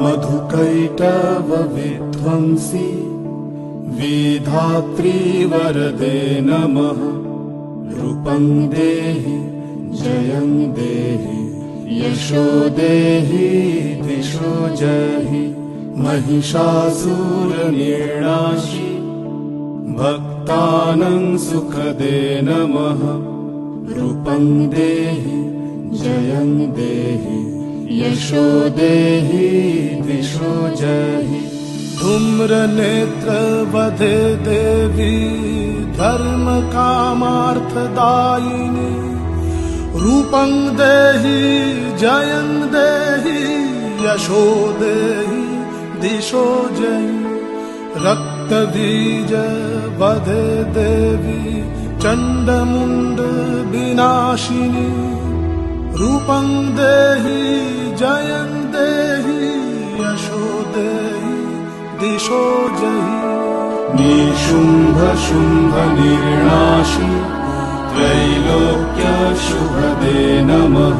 मधुकैटव विध्वंसी विधात्री वरदे नमः। रूपं देहि जयं देहि यशो देहि दिशो जहि। महिषासुरनिर्णाशि भक्तानां सुखदे नमः। रूपं देहि जयं देहि यशो देहि दिशो जहि। धूम्रनेत्रवधे देवी धर्म कामार्थदायिनी। रूपं देहि जयं देहि यशो देहि दिशो जहि। रक्तबीज वधे देवी चण्डमुण्ड विनाशिनी। रूपं देहि जयं देहि यशो देहि दिशो जहि। निशुम्भ शुम्भ निर्णाशि त्रैलोक्य शुभदे नमः।